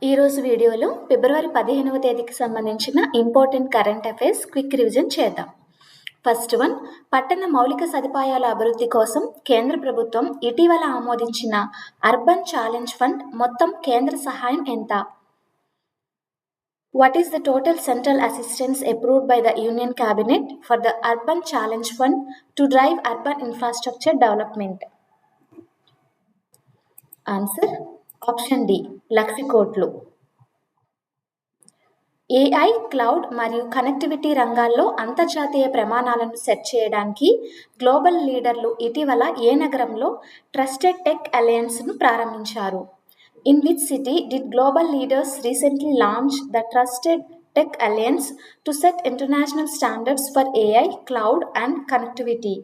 ఈరోజు వీడియోలో ఫిబ్రవరి 15వ తేదీకి సంబంధించిన important current affairs quick revision చేద్దాం. ఫస్ట్ వన్, పట్టణ మౌలిక సదుపాయాల అభివృద్ధి కోసం కేంద్ర ప్రభుత్వం ఇటీవల ఆమోదించిన అర్బన్ ఛాలెంజ్ ఫండ్ మొత్తం కేంద్ర సహాయం ఎంత? What is the total central assistance approved by the Union Cabinet for the Urban Challenge Fund to drive urban infrastructure development? Answer option D, 1,00,000 కోట్లు. ఏఐ, క్లౌడ్ మరియు కనెక్టివిటీ రంగాల్లో అంతర్జాతీయ ప్రమాణాలను సెట్ చేయడానికి గ్లోబల్ లీడర్లు ఇటీవల ఏ నగరంలో ట్రస్టెడ్ టెక్ అలయన్స్ను ప్రారంభించారు? In which city did global leaders recently launch the Trusted Tech Alliance to set international standards for AI, cloud and connectivity?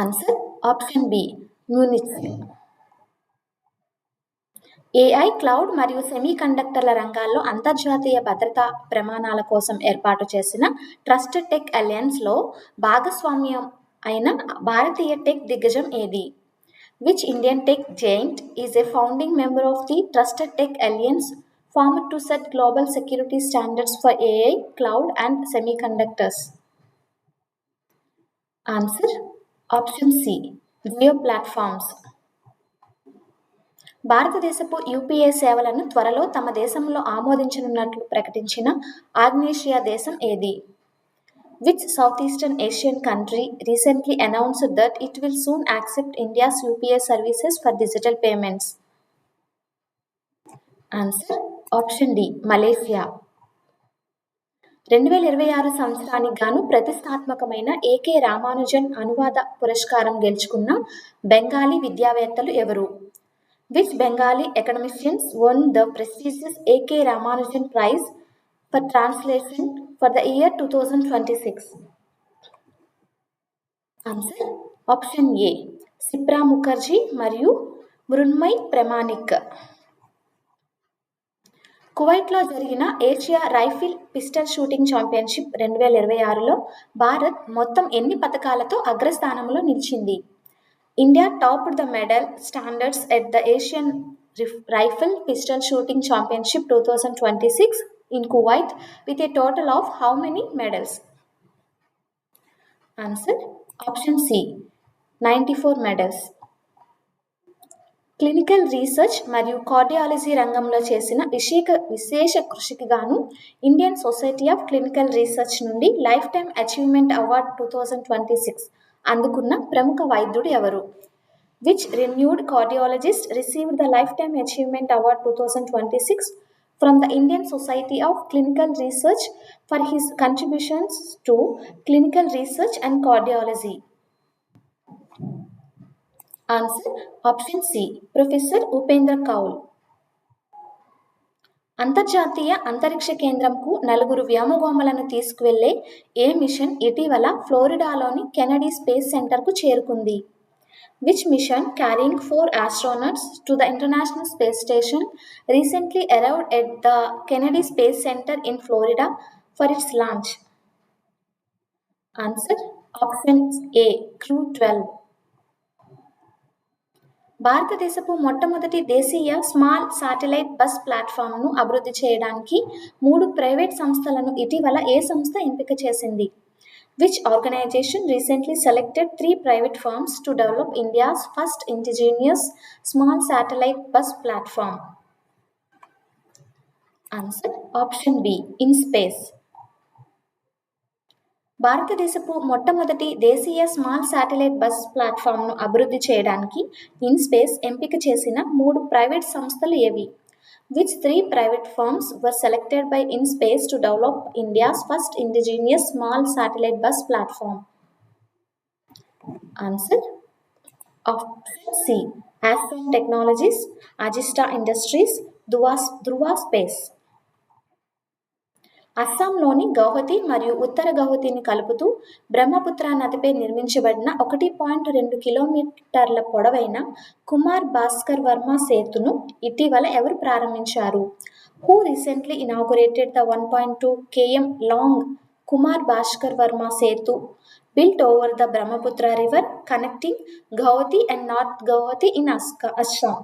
Answer option B, Munich. AI, cloud మరియు సెమీకండక్టర్ల రంగాల్లో అంతర్జాతీయ భద్రతా ప్రమాణాల కోసం ఏర్పాటు చేసిన ట్రస్టెడ్ టెక్ అలయన్స్లో భాగస్వామ్యం అయిన భారతీయ టెక్ దిగ్గజం ఏది? Which Indian tech giant is a founding member of the Trusted Tech Alliance formed to set global security standards for AI, cloud and semiconductors? Answer option C, Jio Platforms. భారతదేశపు UPI సేవలను త్వరలో తమ దేశంలో ఆమోదించనున్నట్లు ప్రకటించిన ఆగ్నేషియా దేశం ఏది? Which Southeastern Asian country recently announced that it will soon accept India's UPI services for digital payments? Answer option D, Malaysia. 2026 సంవత్సరానికి గాను ప్రతిష్టాత్మకమైన ఏకే రామానుజన్ అనువాద పురస్కారం గెలుచుకున్న బెంగాలీ విద్యావేత్తలు ఎవరు? Which Bengali academicians won the prestigious A.K. Ramanujan Prize for Translation for the year 2026? Answer option A, Sipra Mukherjee మరియు మృణ్మయ్ ప్రమాణిక్. కువైట్లో జరిగిన Asia rifle pistol shooting championship 2026లో భారత్ మొత్తం ఎన్ని పతకాలతో అగ్రస్థానంలో నిలిచింది? India topped the medal standards at the Asian Rifle Pistol Shooting Championship 2026 in Kuwait with a total of how many medals? Answer option C, 94 medals. Clinical research మరియు cardiology రంగంలో చేసిన విశేష కృషికి గాను Indian society of clinical research నుండి life time achievement award 2026 అందుకున్న ప్రముఖ వైద్యుడు ఎవరు? Which renowned cardiologist received the Lifetime Achievement Award 2026 from the Indian Society of Clinical Research for his contributions to clinical research and cardiology? Answer option C, Professor Upendra Kaul. అంతర్జాతీయ అంతరిక్ష కేంద్రంకు 4 వ్యోమగాములను తీసుకువెళ్లే ఏ machine ఇటీవల ఫ్లోరిడాలోని Kennedy space సెంటర్కు చేరుకుంది? Which mission carrying 4 astronauts to the International Space Station recently arrived at the Kennedy Space Center in Florida for its launch? Answer option A, Crew 12. భారతదేశపు మొట్టమొదటి దేశీయ small satellite bus ప్లాట్ఫామ్ను అభివృద్ధి చేయడానికి 3 private సంస్థలను ఇటీవల ఏ సంస్థ ఎంపిక చేసింది? Which organization recently selected 3 private firms to develop India's first indigenous small satellite bus platform? Answer option B, InSpace. భారతదేశపు మొట్టమొదటి దేశీయ స్మాల్ శాటిలైట్ బస్ ప్లాట్ఫామ్ను అభివృద్ధి చేయడానికి ఇన్స్పేస్ ఎంపిక చేసిన 3 ప్రైవేట్ సంస్థలు ఏవి? Which 3 private firms were selected by InSpace to develop India's first indigenous small satellite bus platform? Answer option C, Astron Technologies, Agista Industries, Dhruva Space. అస్సాంలోని గౌహతి మరియు ఉత్తర గౌహతిని కలుపుతూ బ్రహ్మపుత్ర నదిపై నిర్మించబడిన 1.2 కిలోమీటర్ల పొడవైన కుమార్ భాస్కర్ వర్మ సేతును ఇటీవల ఎవరు ప్రారంభించారు? Who recently inaugurated the 1.2 km long Kumar Bhaskar Verma Setu built over the Brahmaputra River connecting Guwahati and North Guwahati in Assam?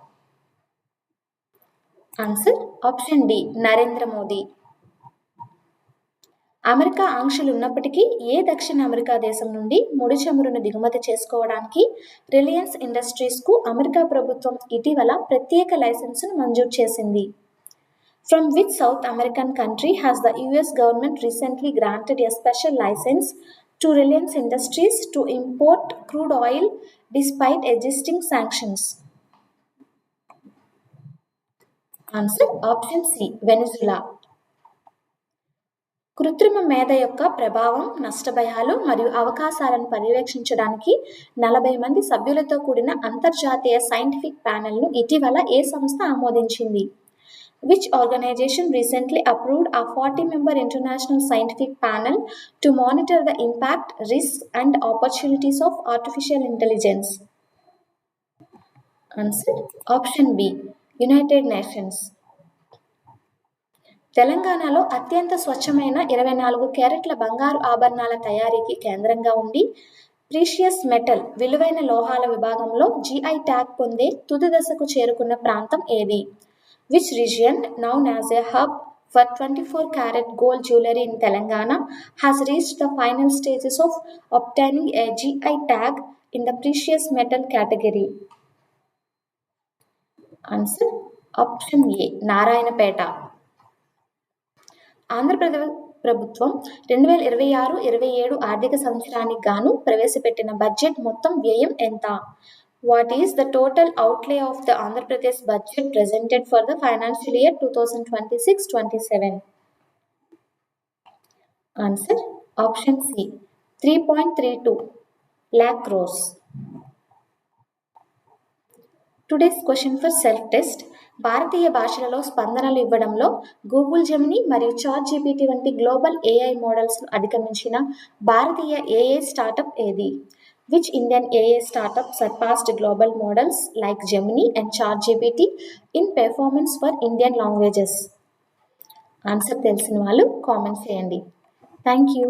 Answer option D Narendra Modi. America ఆంక్షలు ఉన్నప్పటికీ ఏ దక్షిణ అమెరికా దేశం నుండి ముడి చమురును దిగుమతి చేసుకోవడానికి రిలయన్స్ ఇండస్ట్రీస్కు అమెరికా ప్రభుత్వం ఇటీవల ప్రత్యేక లైసెన్సును మంజూరు చేసింది? From which South American country has the US government recently granted a special license to Reliance Industries to import crude oil despite existing sanctions? Answer option C Venezuela. కృత్రిమ మేధ యొక్క ప్రభావం, నష్టభయాలు మరియు అవకాశాలను పర్యవేక్షించడానికి 40 మంది సభ్యులతో కూడిన అంతర్జాతీయ సైంటిఫిక్ ప్యానెల్ను ఇటీవల ఏ సంస్థ ఆమోదించింది? Which organization recently approved a 40-member international scientific panel to monitor the impact, risks, and opportunities of artificial intelligence? Answer option B United Nations. తెలంగాణలో అత్యంత స్వచ్ఛమైన 24 క్యారెట్ల బంగారు ఆభరణాల తయారీకి కేంద్రంగా ఉండి ప్రీషియస్ మెటల్ విలువైన లోహాల విభాగంలో GI ట్యాగ్ పొందే తుది దశకు చేరుకున్న ప్రాంతం ఏది? Which region, known as a hub for 24-carat gold jewelry in Telangana, has reached the final stages of obtaining a GI tag in the precious metal category? Answer option A Narayanpet. Andhra Pradesh ప్రభుత్వం 2026-27 ఆర్థిక సంవత్సరానికి గాను ప్రవేశపెట్టిన బడ్జెట్ మొత్తం వ్యయం ఎంత? What is the total outlay of the Andhra Pradesh budget presented for the financial year 2026-27? Answer option C 3.32 lakh crores. Today's question for self-test. భారతీయ భాషలలో స్పందనలు ఇవ్వడంలో గూగుల్ జెమినీ మరియు చాట్ జీపీటీ వంటి గ్లోబల్ AI మోడల్స్ను అధిగమించిన భారతీయ AI startup ఏది? Which Indian AI startup surpassed global models like Gemini and ChatGPT in performance for Indian languages? Answer తెలిసిన వాళ్ళు comment చేయండి. Thank you.